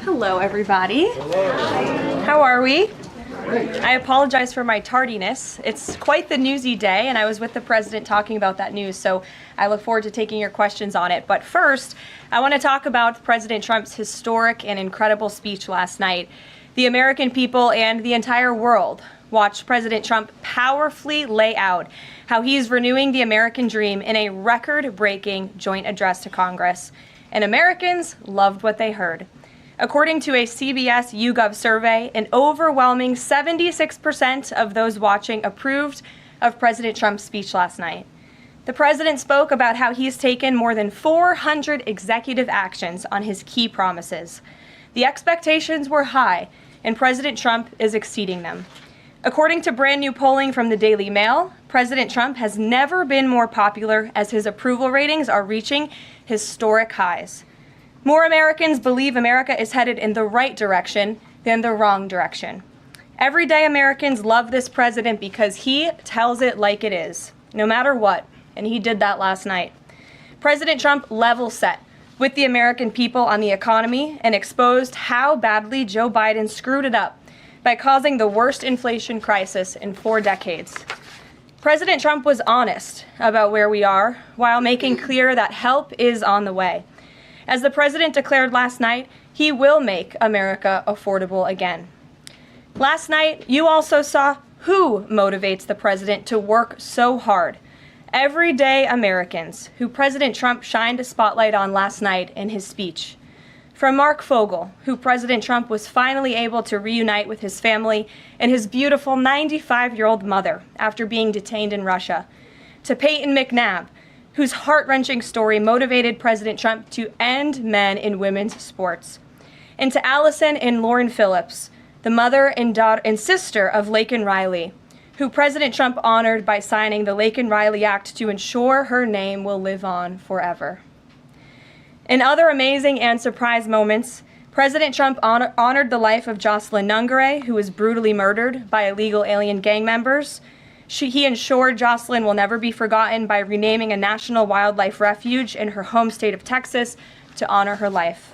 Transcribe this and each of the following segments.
Hello, everybody. Hello. How are we? Great. I apologize for my tardiness. It's quite the newsy day, and I was with the president talking about that news, so I look forward to taking your questions on it. But first, I want to talk about President Trump's historic and incredible speech last night. The American people and the entire world watched President Trump powerfully lay out how he's renewing the American dream in a record-breaking joint address to Congress. And Americans loved what they heard. According to a CBS YouGov survey, an overwhelming 76% of those watching approved of President Trump's speech last night. The president spoke about how he's taken more than 400 executive actions on his key promises. The expectations were high, and President Trump is exceeding them. According to brand new polling from the Daily Mail, President Trump has never been more popular as his approval ratings are reaching historic highs. More Americans believe America is headed in the right direction than the wrong direction. Everyday Americans love this president because he tells it like it is, no matter what, and he did that last night. President Trump level set with the American people on the economy and exposed how badly Joe Biden screwed it up by causing the worst inflation crisis in 4 decades. President Trump was honest about where we are while making clear that help is on the way. As the president declared last night, he will make America affordable again. Last night, you also saw who motivates the president to work so hard. Everyday Americans, who President Trump shined a spotlight on last night in his speech. From Mark Fogel, who President Trump was finally able to reunite with his family and his beautiful 95-year-old mother after being detained in Russia, to Peyton McNabb, whose heart-wrenching story motivated President Trump to end men in women's sports, and to Allison and Lauren Phillips, the mother and daughter and sister of Laken Riley, who President Trump honored by signing the Laken Riley Act to ensure her name will live on forever. In other amazing and surprise moments, President Trump honored the life of Jocelyn Nungare, who was brutally murdered by illegal alien gang members. He ensured Jocelyn will never be forgotten by renaming a national wildlife refuge in her home state of Texas to honor her life.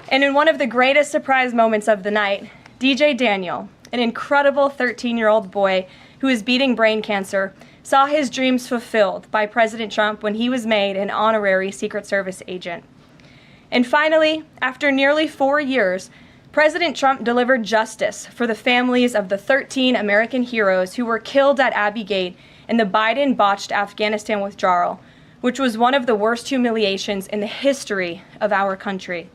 And in one of the greatest surprise moments of the night, DJ Daniel, an incredible 13-year-old boy who is beating brain cancer, saw his dreams fulfilled by President Trump when he was made an honorary Secret Service agent. And finally, after nearly 4 years, President Trump delivered justice for the families of the 13 American heroes who were killed at Abbey Gate in the Biden-botched Afghanistan withdrawal, which was one of the worst humiliations in the history of our country.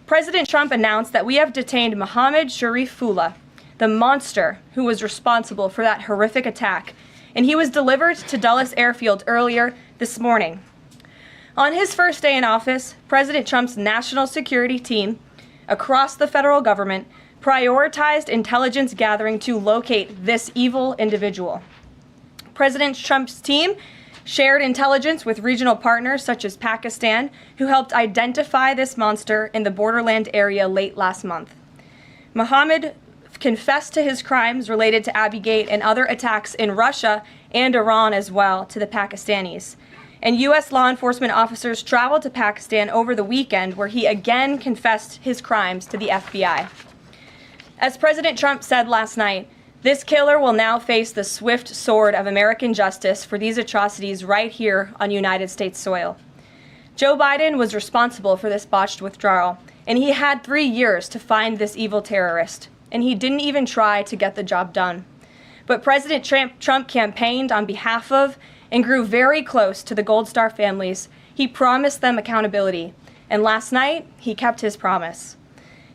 President Trump announced that we have detained Mohammed Sharifullah, the monster who was responsible for that horrific attack, and he was delivered to Dulles Airfield earlier this morning. On his first day in office, President Trump's national security team across the federal government prioritized intelligence gathering to locate this evil individual. President Trump's team shared intelligence with regional partners such as Pakistan, who helped identify this monster in the borderland area late last month. Mohammed confessed to his crimes related to Abbey Gate and other attacks in Russia and Iran as well to the Pakistanis. And U.S. law enforcement officers traveled to Pakistan over the weekend, where he again confessed his crimes to the FBI. As President Trump said last night, this killer will now face the swift sword of American justice for these atrocities right here on United States soil. Joe Biden was responsible for this botched withdrawal, and he had 3 years to find this evil terrorist, and he didn't even try to get the job done. But President Trump campaigned on behalf of and grew very close to the Gold Star families. He promised them accountability, and last night, he kept his promise.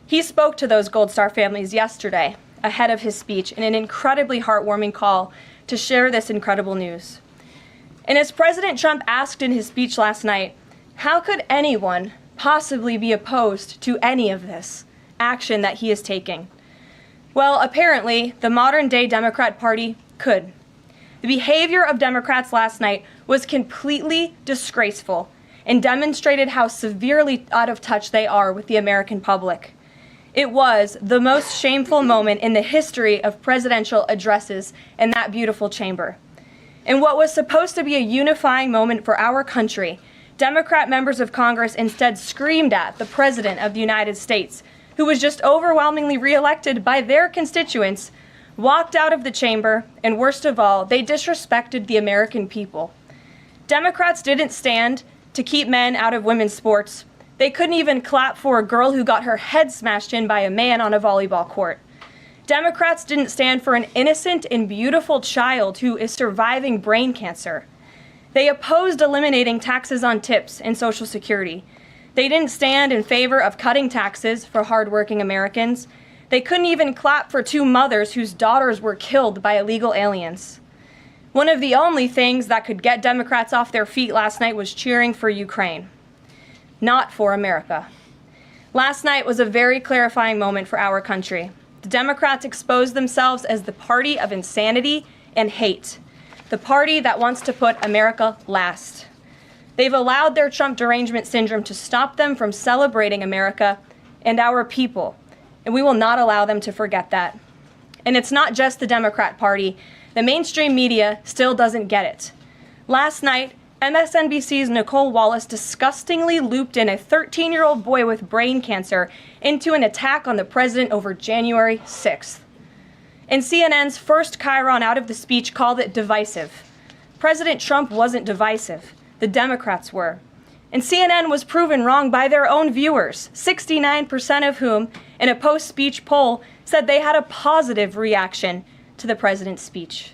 He spoke to those Gold Star families yesterday, ahead of his speech, in an incredibly heartwarming call to share this incredible news. And as President Trump asked in his speech last night, how could anyone possibly be opposed to any of this action that he is taking? Well, apparently, the modern-day Democrat Party could. The behavior of Democrats last night was completely disgraceful and demonstrated how severely out of touch they are with the American public. It was the most shameful moment in the history of presidential addresses in that beautiful chamber. In what was supposed to be a unifying moment for our country, Democrat members of Congress instead screamed at the President of the United States, who was just overwhelmingly reelected by their constituents, walked out of the chamber, and worst of all, they disrespected the American people. Democrats didn't stand to keep men out of women's sports. They couldn't even clap for a girl who got her head smashed in by a man on a volleyball court. Democrats didn't stand for an innocent and beautiful child who is surviving brain cancer. They opposed eliminating taxes on tips and Social Security. They didn't stand in favor of cutting taxes for hardworking Americans. They couldn't even clap for two mothers whose daughters were killed by illegal aliens. One of the only things that could get Democrats off their feet last night was cheering for Ukraine, not for America. Last night was a very clarifying moment for our country. The Democrats exposed themselves as the party of insanity and hate, the party that wants to put America last. They've allowed their Trump derangement syndrome to stop them from celebrating America and our people, and we will not allow them to forget that. And it's not just the Democrat Party. The mainstream media still doesn't get it. Last night, MSNBC's Nicole Wallace disgustingly looped in a 13-year-old boy with brain cancer into an attack on the president over January 6th. And CNN's first chyron out of the speech called it divisive. President Trump wasn't divisive. The Democrats were. And CNN was proven wrong by their own viewers, 69% of whom, in a post-speech poll, said they had a positive reaction to the president's speech.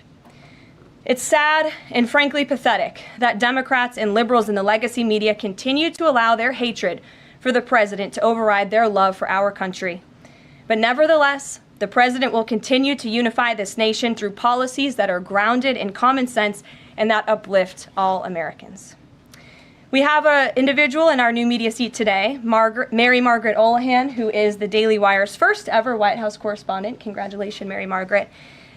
It's sad and frankly pathetic that Democrats and liberals in the legacy media continue to allow their hatred for the president to override their love for our country. But nevertheless, the president will continue to unify this nation through policies that are grounded in common sense and that uplift all Americans. We have an individual in our new media seat today, Mary Margaret Olohan, who is the Daily Wire's first ever White House correspondent. Congratulations, Mary Margaret.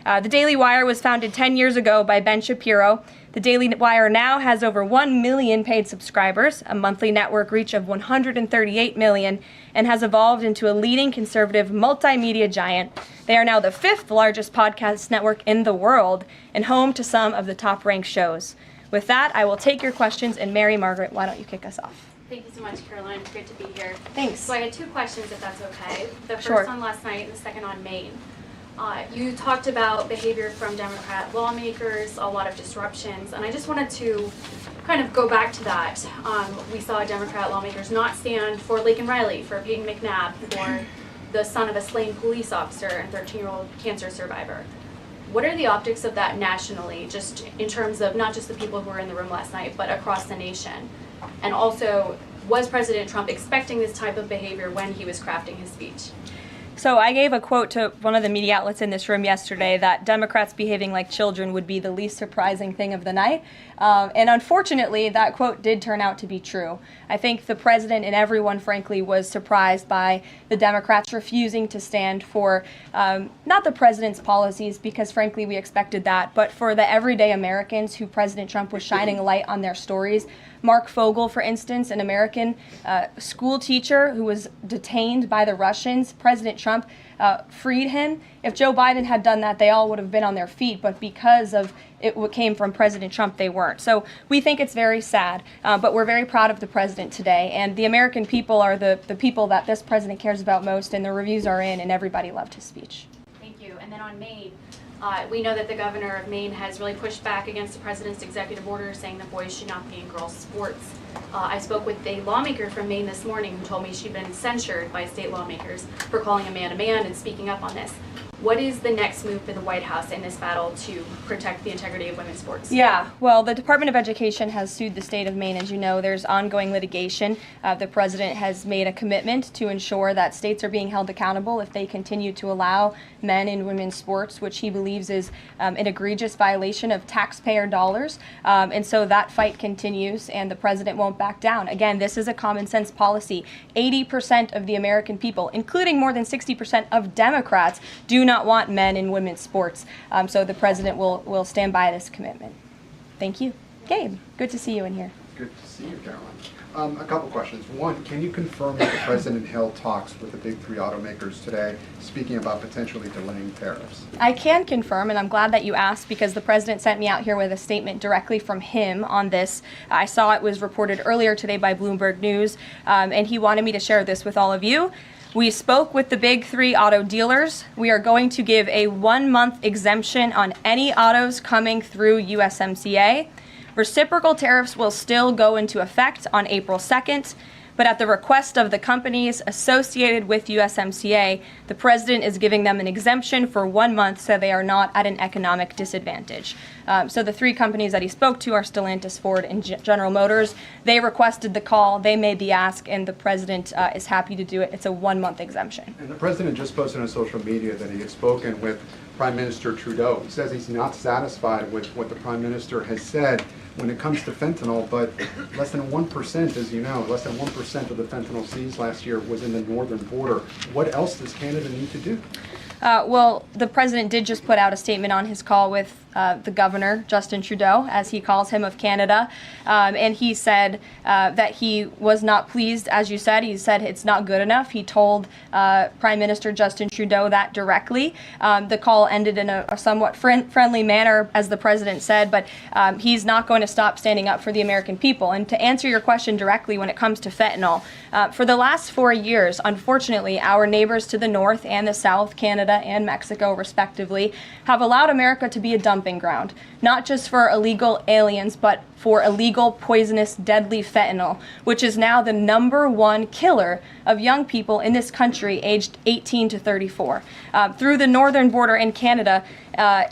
The Daily Wire was founded 10 years ago by Ben Shapiro. The Daily Wire now has over 1 million paid subscribers, a monthly network reach of 138 million, and has evolved into a leading conservative multimedia giant. They are now the 5th largest podcast network in the world and home to some of the top-ranked shows. With that, I will take your questions, and Mary Margaret, why don't you kick us off? Thank you so much, Karoline. It's great to be here. Thanks. So I had 2 questions, if that's okay. The first Sure. on last night and the second on Maine. You talked about behavior from Democrat lawmakers, a lot of disruptions, and I just wanted to kind of go back to that. We saw Democrat lawmakers not stand for Laken Riley, for Peyton McNabb, for the son of a slain police officer and 13-year-old cancer survivor. What are the optics of that nationally, just in terms of not just the people who were in the room last night, but across the nation? And also, was President Trump expecting this type of behavior when he was crafting his speech? So I gave a quote to one of the media outlets in this room yesterday that Democrats behaving like children would be the least surprising thing of the night. And unfortunately, that quote did turn out to be true. I think the president and everyone, frankly, was surprised by the Democrats refusing to stand for not the president's policies, because frankly, we expected that, but for the everyday Americans who President Trump was shining a light on their stories. Mark Fogel, for instance, an American school teacher who was detained by the Russians. President Trump freed him. If Joe Biden had done that, they all would have been on their feet, but because of it came from President Trump, they weren't. So we think it's very sad, but we're very proud of the president today, and the American people are the people that this president cares about most, and the reviews are in, and everybody loved his speech. Thank you. And then on Maine, we know that the governor of Maine has really pushed back against the president's executive order saying that boys should not be in girls' sports. I spoke with a lawmaker from Maine this morning who told me she'd been censured by state lawmakers for calling a man and speaking up on this. What is the next move for the White House in this battle to protect the integrity of women's sports? Yeah, well, the Department of Education has sued the state of Maine. As you know, there's ongoing litigation. The president has made a commitment to ensure that states are being held accountable if they continue to allow men in women's sports, which he believes is an egregious violation of taxpayer dollars. And so that fight continues, and the president won't back down. Again, this is a common sense policy. 80% of the American people, including more than 60% of Democrats, do not want men in women's sports. So the president will stand by this commitment. Thank you. Gabe, good to see you in here. Good to see you, Caroline. A couple questions. One, can you confirm that the president held talks with the big 3 automakers today, speaking about potentially delaying tariffs? I can confirm, and I'm glad that you asked, because the president sent me out here with a statement directly from him on this. I saw it was reported earlier today by Bloomberg News, and he wanted me to share this with all of you. We spoke with the big 3 auto dealers. We are going to give a 1-month exemption on any autos coming through USMCA. Reciprocal tariffs will still go into effect on April 2nd, but at the request of the companies associated with USMCA, the president is giving them an exemption for 1 month so they are not at an economic disadvantage. So the 3 companies that he spoke to are Stellantis, Ford, and General Motors. They requested the call, they made the ask, and the president is happy to do it. It's a 1-month exemption. And the president just posted on social media that he had spoken with Prime Minister Trudeau. He says he's not satisfied with what the Prime Minister has said when it comes to fentanyl, but less than 1%, as you know, less than 1% of the fentanyl seized last year was in the northern border. What else does Canada need to do? Well, the president did just put out a statement on his call with the governor, Justin Trudeau, as he calls him, of Canada. And he said that he was not pleased, as you said. He said it's not good enough. He told Prime Minister Justin Trudeau that directly. The call ended in a somewhat friendly manner, as the president said, but he's not going to stop standing up for the American people. And to answer your question directly when it comes to fentanyl, for the last 4 years, unfortunately, our neighbors to the north and the south, Canada and Mexico respectively, have allowed America to be a dumping ground, not just for illegal aliens, but for illegal, poisonous, deadly fentanyl, which is now the #1 killer of young people in this country aged 18 to 34. Through the northern border in Canada,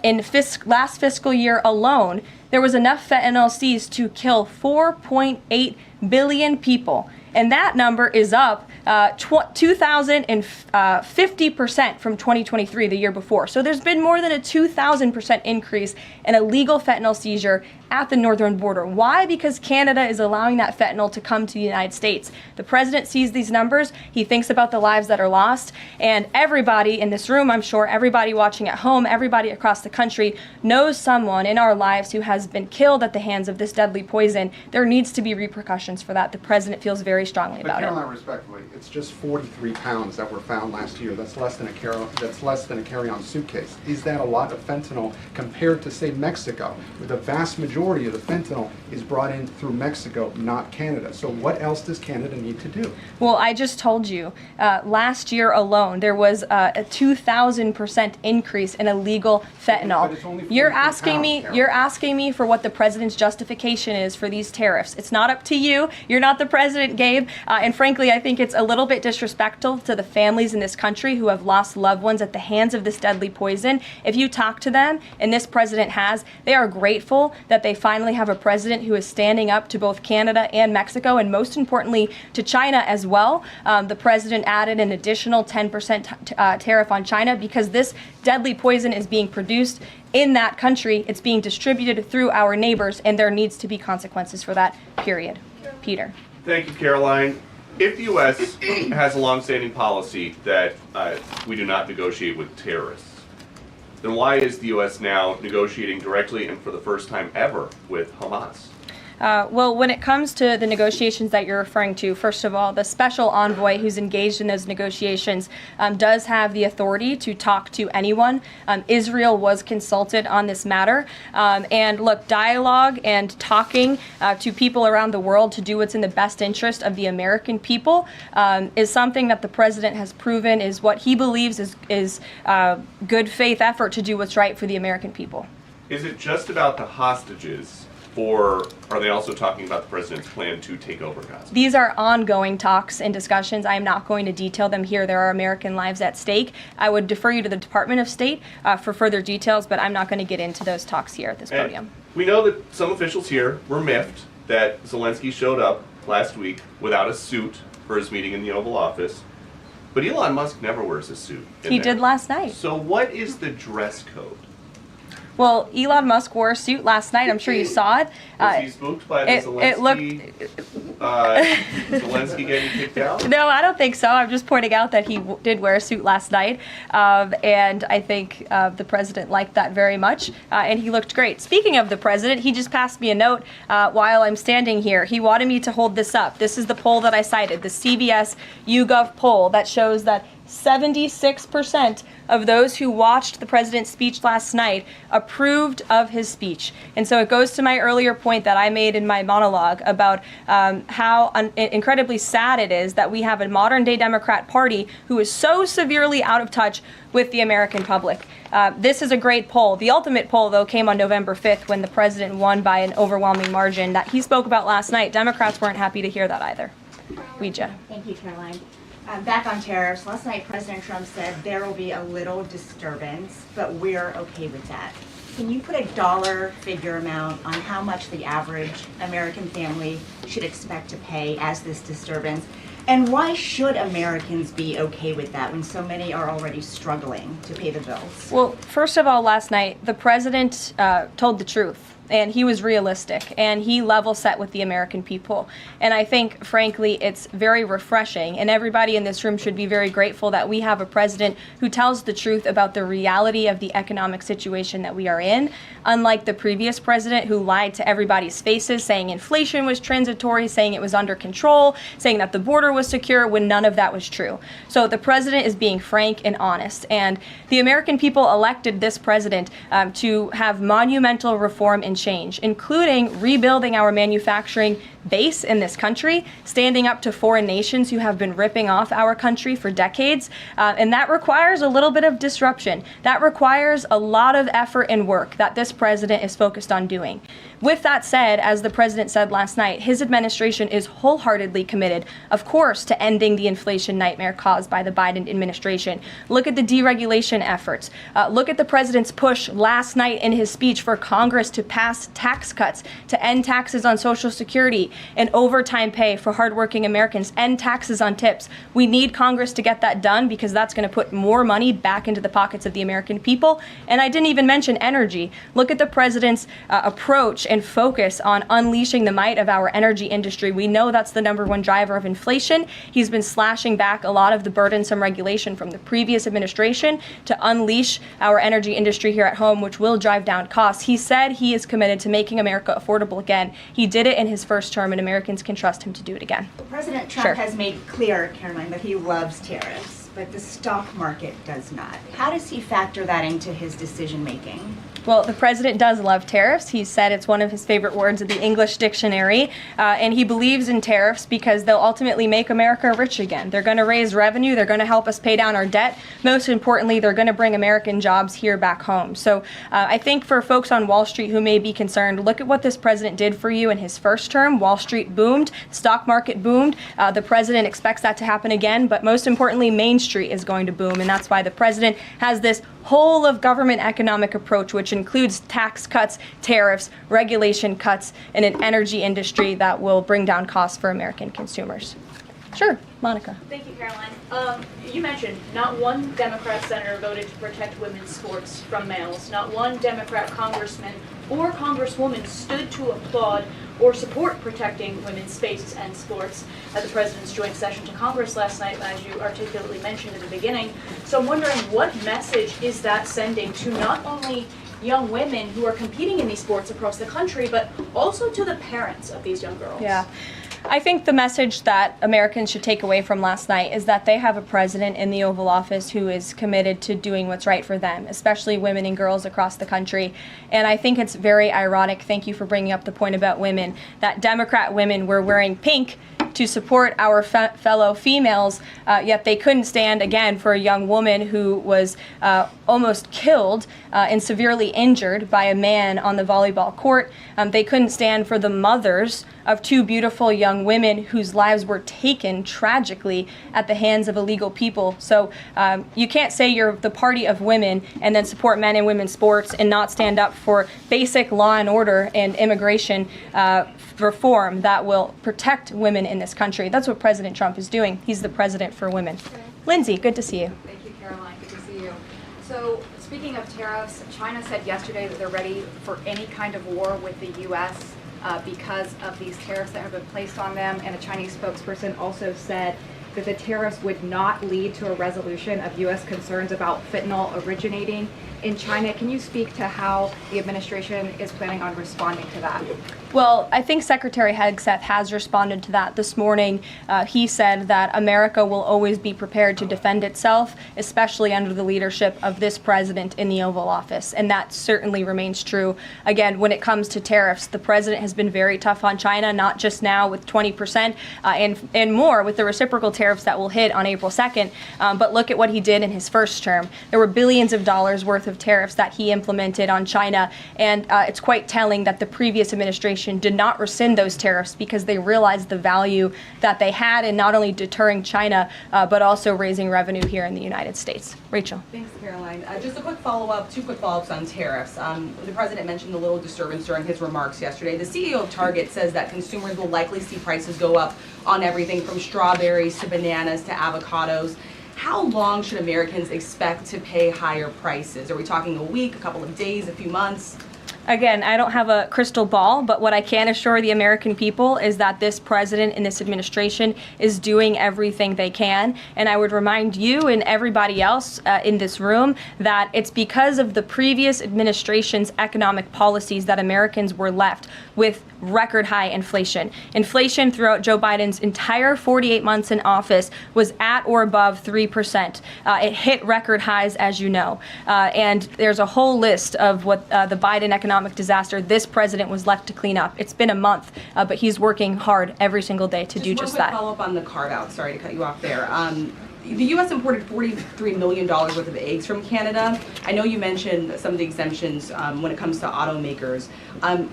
in last fiscal year alone, there was enough fentanyl seized to kill 4.8 billion people. And that number is up 2,050% from 2023, the year before. So there's been more than a 2,000% increase in illegal fentanyl seizure at the northern border. Why? Because Canada is allowing that fentanyl to come to the United States. The president sees these numbers. He thinks about the lives that are lost. And everybody in this room, I'm sure, everybody watching at home, everybody across the country knows someone in our lives who has been killed at the hands of this deadly poison. There needs to be repercussions for that. The president feels very strongly about it. But Caroline, respectfully, it's just 43 pounds that were found last year. That's less than a carry-on suitcase. Is that a lot of fentanyl compared to, say, Mexico, where the vast majority of the fentanyl is brought in through Mexico, not Canada? So what else does Canada need to do? Well, I just told you, last year alone, there was a 2,000% increase in illegal fentanyl. But it's only 43 You're asking me, pounds, you're asking me for what the president's justification is for these tariffs. It's not up to you. You're not the president, Gabe. And frankly, I think it's a little bit disrespectful to the families in this country who have lost loved ones at the hands of this deadly poison. If you talk to them, and this president has, they are grateful that they finally have a president who is standing up to both Canada and Mexico, and most importantly, to China as well. The president added an additional 10% tariff on China because this deadly poison is being produced in that country. It's being distributed through our neighbors, and there needs to be consequences for that, period. Peter. Thank you, Caroline. If the U.S. has a longstanding policy that we do not negotiate with terrorists, then why is the U.S. now negotiating directly and for the first time ever with Hamas? Well, when it comes to the negotiations that you're referring to, first of all, the special envoy who's engaged in those negotiations does have the authority to talk to anyone. Israel was consulted on this matter. And look, dialogue and talking to people around the world to do what's in the best interest of the American people is something that the president has proven is what he believes is good faith effort to do what's right for the American people. Is it just about the hostages? Or are they also talking about the president's plan to take over Gaza? These are ongoing talks and discussions. I am not going to detail them here. There are American lives at stake. I would defer you to the Department of State for further details, but I'm not going to get into those talks here at this podium. We know that some officials here were miffed that Zelensky showed up last week without a suit for his meeting in the Oval Office. But Elon Musk never wears a suit. He did last night. So what is the dress code? Well, Elon Musk wore a suit last night. I'm sure you saw it. Was he spooked by the Zelensky getting kicked out? No, I don't think so. I'm just pointing out that he did wear a suit last night. And I think the president liked that very much. And he looked great. Speaking of the president, he just passed me a note while I'm standing here. He wanted me to hold this up. This is the poll that I cited, the CBS YouGov poll that shows that 76% of those who watched the president's speech last night approved of his speech. And so it goes to my earlier point that I made in my monologue about how incredibly sad it is that we have a modern-day Democrat Party who is so severely out of touch with the American public. This is a great poll. The ultimate poll, though, came on November 5th when the president won by an overwhelming margin that he spoke about last night. Democrats weren't happy to hear that either. Ouija. Thank you, Caroline. Back on tariffs, last night President Trump said there will be a little disturbance, but we're okay with that. Can you put a dollar figure amount on how much the average American family should expect to pay as this disturbance? And why should Americans be okay with that when so many are already struggling to pay the bills? Well, first of all, last night, the president told the truth. And he was realistic, and he level set with the American people. And I think, frankly, it's very refreshing, and everybody in this room should be very grateful that we have a president who tells the truth about the reality of the economic situation that we are in, unlike the previous president who lied to everybody's faces, saying inflation was transitory, saying it was under control, saying that the border was secure, when none of that was true. So the president is being frank and honest, and the American people elected this president to have monumental reform and change, including rebuilding our manufacturing base in this country, standing up to foreign nations who have been ripping off our country for decades, and that requires a little bit of disruption. That requires a lot of effort and work that this president is focused on doing. With that said, as the president said last night, his administration is wholeheartedly committed, of course, to ending the inflation nightmare caused by the Biden administration. Look at the deregulation efforts. Look at the president's push last night in his speech for Congress to pass tax cuts, to end taxes on Social Security and overtime pay for hardworking Americans, end taxes on tips. We need Congress to get that done because that's going to put more money back into the pockets of the American people. And I didn't even mention energy. Look at the president's approach and focus on unleashing the might of our energy industry. We know that's the #1 driver of inflation. He's been slashing back a lot of the burdensome regulation from the previous administration to unleash our energy industry here at home, which will drive down costs. He said he is committed to making America affordable again. He did it in his first term, and Americans can trust him to do it again. President Trump has made clear, Caroline, that he loves tariffs, but the stock market does not. How does he factor that into his decision making? Well, the president does love tariffs. He said it's one of his favorite words in the English dictionary, and he believes in tariffs because they'll ultimately make America rich again. They're going to raise revenue. They're going to help us pay down our debt. Most importantly, they're going to bring American jobs here back home. So I think for folks on Wall Street who may be concerned, look at what this president did for you in his first term. Wall Street boomed. Stock market boomed. The president expects that to happen again, but most importantly, Main Street is going to boom, and that's why the president has this whole of government economic approach, which includes tax cuts, tariffs, regulation cuts, and an energy industry that will bring down costs for American consumers. Sure, Monica. Thank you, Caroline. You mentioned not one Democrat senator voted to protect women's sports from males. Not one Democrat congressman or congresswoman stood to applaud or support protecting women's spaces and sports at the president's joint session to Congress last night, as you articulately mentioned at the beginning. So I'm wondering, what message is that sending to not only young women who are competing in these sports across the country, but also to the parents of these young girls? Yeah. I think the message that Americans should take away from last night is that they have a president in the Oval Office who is committed to doing what's right for them, especially women and girls across the country. And I think it's very ironic, thank you for bringing up the point about women, that Democrat women were wearing pink to support our fellow females, yet they couldn't stand, again, for a young woman who was almost killed and severely injured by a man on the volleyball court. They couldn't stand for the mothers of two beautiful young women whose lives were taken tragically at the hands of illegal people. So you can't say you're the party of women and then support men and women's sports and not stand up for basic law and order and immigration reform that will protect women in this country. That's what President Trump is doing. He's the president for women. Lindsay, good to see you. Thank you, Caroline. Good to see you. So, speaking of tariffs, China said yesterday that they're ready for any kind of war with the U.S. Because of these tariffs that have been placed on them, and a Chinese spokesperson also said that the tariffs would not lead to a resolution of U.S. concerns about fentanyl originating in China. Can you speak to how the administration is planning on responding to that? Well, I think Secretary Hegseth has responded to that this morning. He said that America will always be prepared to defend itself, especially under the leadership of this president in the Oval Office. And that certainly remains true. Again, when it comes to tariffs, the president has been very tough on China, not just now with 20% and more with the reciprocal tariffs that will hit on April 2nd. But look at what he did in his first term. There were billions of dollars worth of tariffs that he implemented on China. And it's quite telling that the previous administration did not rescind those tariffs because they realized the value that they had in not only deterring China, but also raising revenue here in the United States. Rachel. Thanks, Caroline. Just a quick follow-up, two quick follow-ups on tariffs. The president mentioned a little disturbance during his remarks yesterday. The CEO of Target says that consumers will likely see prices go up on everything from strawberries to bananas to avocados. How long should Americans expect to pay higher prices? Are we talking a week, a couple of days, a few months? Again, I don't have a crystal ball, but what I can assure the American people is that this president and this administration is doing everything they can. And I would remind you and everybody else in this room that it's because of the previous administration's economic policies that Americans were left with record high inflation. Inflation throughout Joe Biden's entire 48 months in office was at or above 3%. It hit record highs, as you know. And there's a whole list of what the Biden economic disaster this president was left to clean up. It's been a month, but he's working hard every single day to do just that. Follow up on the carve-out. Sorry to cut you off there. The U.S. imported $43 million worth of eggs from Canada. I know you mentioned some of the exemptions when it comes to automakers.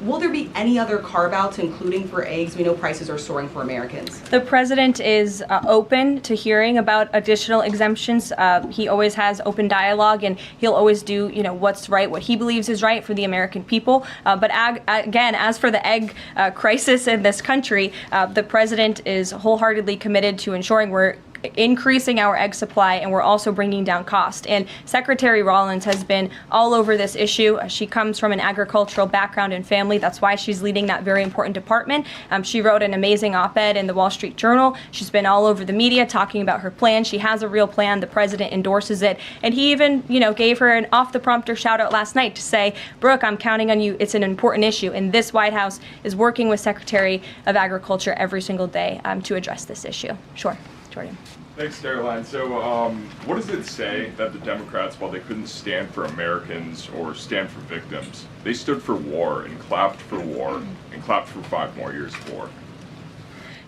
Will there be any other carve-outs, including for eggs? We know prices are soaring for Americans. The president is open to hearing about additional exemptions. He always has open dialogue, and he'll always do, what's right, what he believes is right for the American people. But again, as for the egg crisis in this country, the president is wholeheartedly committed to ensuring we're increasing our egg supply, and we're also bringing down cost. And Secretary Rollins has been all over this issue. She comes from an agricultural background and family. That's why she's leading that very important department. She wrote an amazing op-ed in the Wall Street Journal. She's been all over the media talking about her plan. She has a real plan. The president endorses it. And he even, gave her an off-the-prompter shout-out last night to say, Brooke, I'm counting on you. It's an important issue. And this White House is working with Secretary of Agriculture every single day to address this issue. Sure. Jordan. Thanks, Caroline. So what does it say that the Democrats, while they couldn't stand for Americans or stand for victims, they stood for war and clapped for war and clapped for 5 more years of war?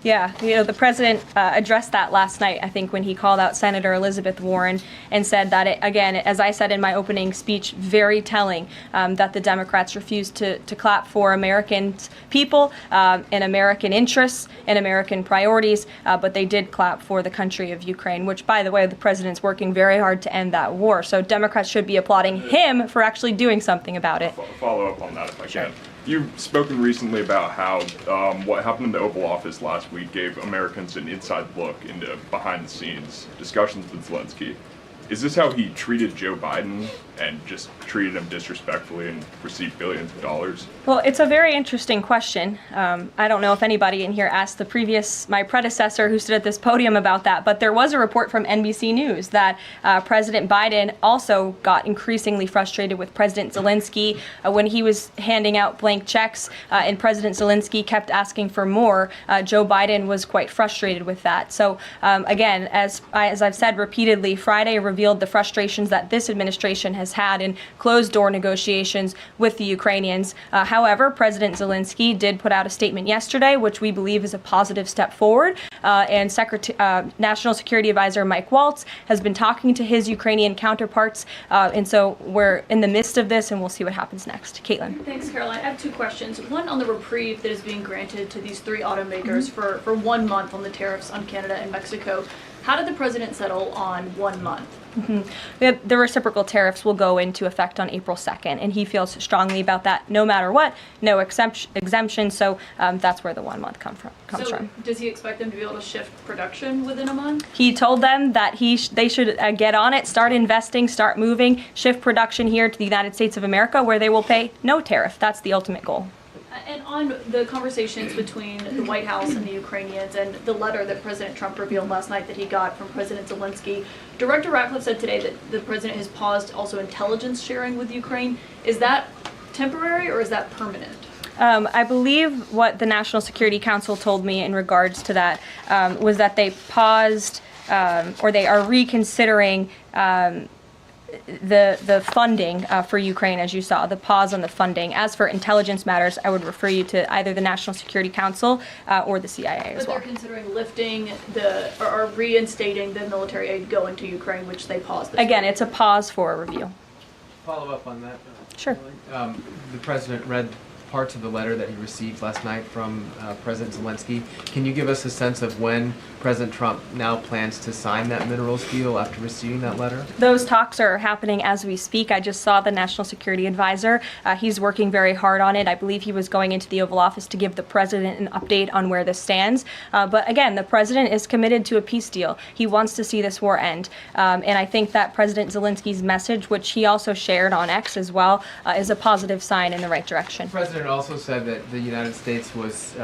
Yeah, the president addressed that last night, I think, when he called out Senator Elizabeth Warren and said that, again, as I said in my opening speech, very telling that the Democrats refused to clap for American people and American interests and American priorities, but they did clap for the country of Ukraine, which, by the way, the president's working very hard to end that war. So Democrats should be applauding him for actually doing something about it. Follow up on that if I can. You've spoken recently about how what happened in the Oval Office last week gave Americans an inside look into behind-the-scenes discussions with Zelensky. Is this how he treated Joe Biden and just treated him disrespectfully and received billions of dollars? Well, it's a very interesting question. I don't know if anybody in here asked my predecessor who stood at this podium about that, but there was a report from NBC News that President Biden also got increasingly frustrated with President Zelensky when he was handing out blank checks and President Zelensky kept asking for more. Joe Biden was quite frustrated with that. So again, as I've said repeatedly, Friday revealed the frustrations that this administration has had in closed-door negotiations with the Ukrainians. However, President Zelensky did put out a statement yesterday, which we believe is a positive step forward. And National Security Advisor Mike Waltz has been talking to his Ukrainian counterparts. And so we're in the midst of this, and we'll see what happens next. Caitlin. Thanks, Caroline. I have 2 questions. One on the reprieve that is being granted to these 3 automakers for 1 month on the tariffs on Canada and Mexico. How did the president settle on 1 month? The reciprocal tariffs will go into effect on April 2nd, and he feels strongly about that no matter what, no exemption, so that's where the 1 month comes from. Does he expect them to be able to shift production within a month? He told them that they should get on it, start investing, start moving, shift production here to the United States of America, where they will pay no tariff. That's the ultimate goal. And on the conversations between the White House and the Ukrainians and the letter that President Trump revealed last night that he got from President Zelensky, Director Ratcliffe said today that the president has paused also intelligence sharing with Ukraine. Is that temporary or is that permanent? I believe what the National Security Council told me in regards to that was that they paused or they are reconsidering the funding for Ukraine, as you saw, the pause on the funding. As for intelligence matters, I would refer you to either the National Security Council or the CIA as well. But they're considering lifting or reinstating the military aid going to Ukraine, which they paused this Again, week. it's a pause for a review. Follow up on that. Sure. The president read parts of the letter that he received last night from President Zelensky. Can you give us a sense of when President Trump now plans to sign that minerals deal after receiving that letter? Those talks are happening as we speak. I just saw the National Security Advisor. He's working very hard on it. I believe he was going into the Oval Office to give the president an update on where this stands. But again, the president is committed to a peace deal. He wants to see this war end. And I think that President Zelensky's message, which he also shared on X as well, is a positive sign in the right direction. The president also said that the United States was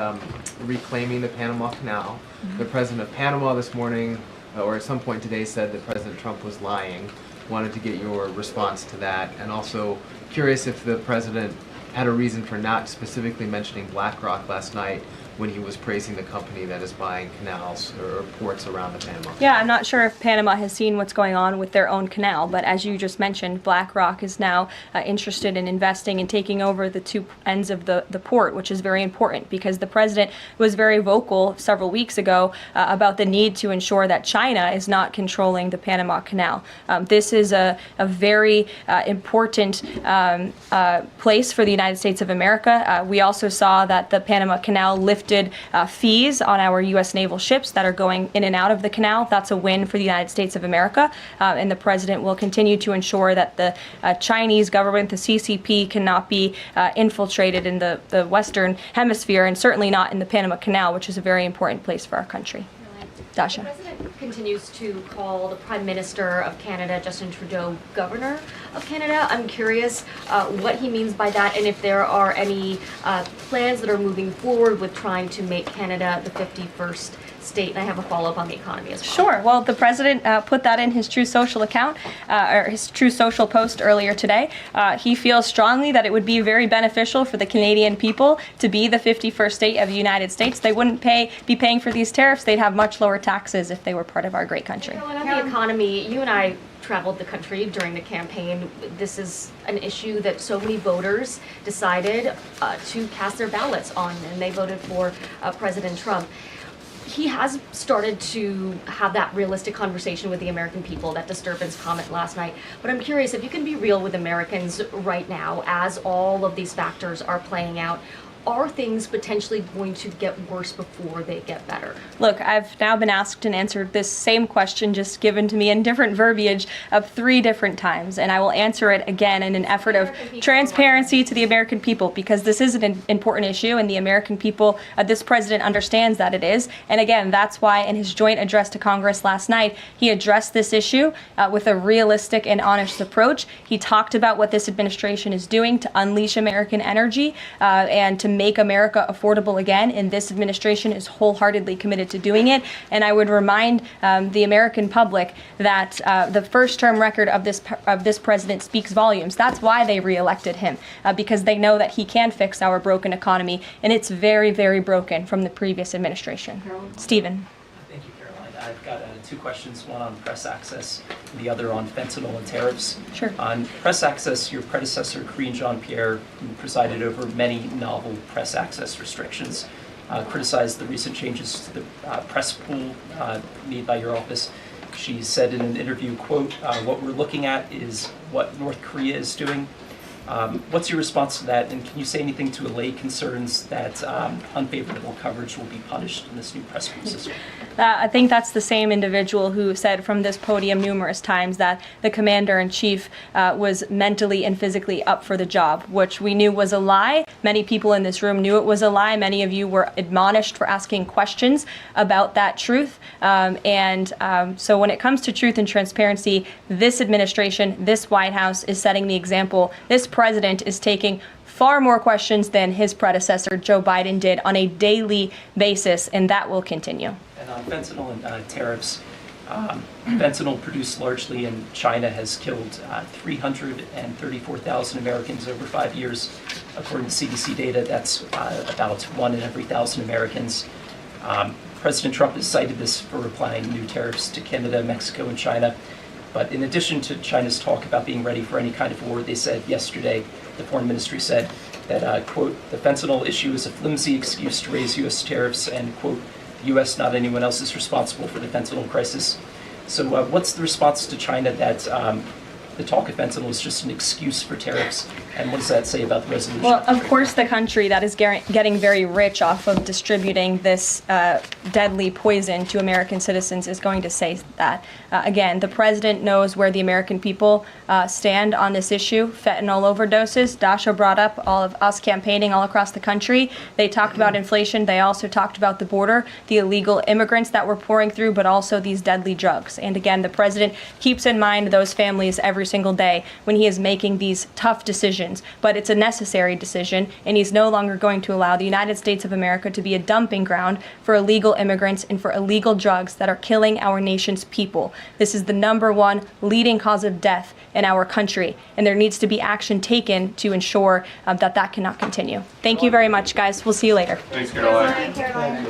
reclaiming the Panama Canal. The president of Panama this morning, or at some point today, said that President Trump was lying. Wanted to get your response to that, and also curious if the president had a reason for not specifically mentioning BlackRock last night when he was praising the company that is buying canals or ports around the Panama Canal. Yeah, I'm not sure if Panama has seen what's going on with their own canal, but as you just mentioned, BlackRock is now interested in investing and taking over the two ends of the port, which is very important because the president was very vocal several weeks ago about the need to ensure that China is not controlling the Panama Canal. This is a very important place for the United States of America. We also saw that the Panama Canal lifted fees on our U.S. naval ships that are going in and out of the canal. That's a win for the United States of America. And the president will continue to ensure that the Chinese government, the CCP, cannot be infiltrated in the Western Hemisphere and certainly not in the Panama Canal, which is a very important place for our country. Dasha. The president continues to call the Prime Minister of Canada, Justin Trudeau, Governor of Canada. I'm curious what he means by that and if there are any plans that are moving forward with trying to make Canada the 51st state. And I have a follow-up on the economy as well. Sure. Well, the president put that in his True Social account, or his True Social post earlier today. He feels strongly that it would be very beneficial for the Canadian people to be the 51st state of the United States. They wouldn't be paying for these tariffs. They'd have much lower taxes if they were part of our great country. Caroline, on the economy, you and I traveled the country during the campaign. This is an issue that so many voters decided to cast their ballots on, and they voted for President Trump. He has started to have that realistic conversation with the American people, that disturbance comment last night. But I'm curious if you can be real with Americans right now as all of these factors are playing out. Are things potentially going to get worse before they get better? Look, I've now been asked and answered this same question just given to me in different verbiage of 3 different times, and I will answer it again in an effort of transparency to the American people because this is an important issue and the American people, this president understands that it is. And again, that's why in his joint address to Congress last night, he addressed this issue with a realistic and honest approach. He talked about what this administration is doing to unleash American energy and to make America affordable again, and this administration is wholeheartedly committed to doing it. And I would remind the American public that the first-term record of this president speaks volumes. That's why they reelected him, because they know that he can fix our broken economy, and it's very, very broken from the previous administration. Stephen. Thank you, Caroline. I've got 2 questions, one on press access, the other on fentanyl and tariffs. Sure. On press access, your predecessor, Karine Jean-Pierre, who presided over many novel press access restrictions, criticized the recent changes to the press pool made by your office. She said in an interview, quote, what we're looking at is what North Korea is doing. What's your response to that, and can you say anything to allay concerns that unfavorable coverage will be punished in this new press pool system? I think that's the same individual who said from this podium numerous times that the commander-in-chief was mentally and physically up for the job, which we knew was a lie. Many people in this room knew it was a lie. Many of you were admonished for asking questions about that truth. So when it comes to truth and transparency, this administration, this White House is setting the example. This president is taking far more questions than his predecessor, Joe Biden, did on a daily basis, and that will continue. And on fentanyl and tariffs, Fentanyl produced largely in China has killed 334,000 Americans over 5 years. According to CDC data, that's about 1 in every 1,000 Americans. President Trump has cited this for applying new tariffs to Canada, Mexico, and China. But in addition to China's talk about being ready for any kind of war, they said yesterday, the foreign ministry said that, quote, the fentanyl issue is a flimsy excuse to raise U.S. tariffs, and, quote, the U.S., not anyone else, is responsible for the fentanyl crisis. So what's the response to China that the talk of fentanyl is just an excuse for tariffs? And what does that say about the resolution? Well, of course, the country that is getting very rich off of distributing this deadly poison to American citizens is going to say that. Again, the president knows where the American people stand on this issue. Fentanyl overdoses. Dasha brought up all of us campaigning all across the country. They talked about inflation. They also talked about the border, the illegal immigrants that we're pouring through, but also these deadly drugs. And again, the president keeps in mind those families every single day when he is making these tough decisions. But it's a necessary decision, and he's no longer going to allow the United States of America to be a dumping ground for illegal immigrants and for illegal drugs that are killing our nation's people. This is the #1 leading cause of death in our country, and there needs to be action taken to ensure that cannot continue. Thank you very much, guys. We'll see you later. Thanks, Caroline. Caroline.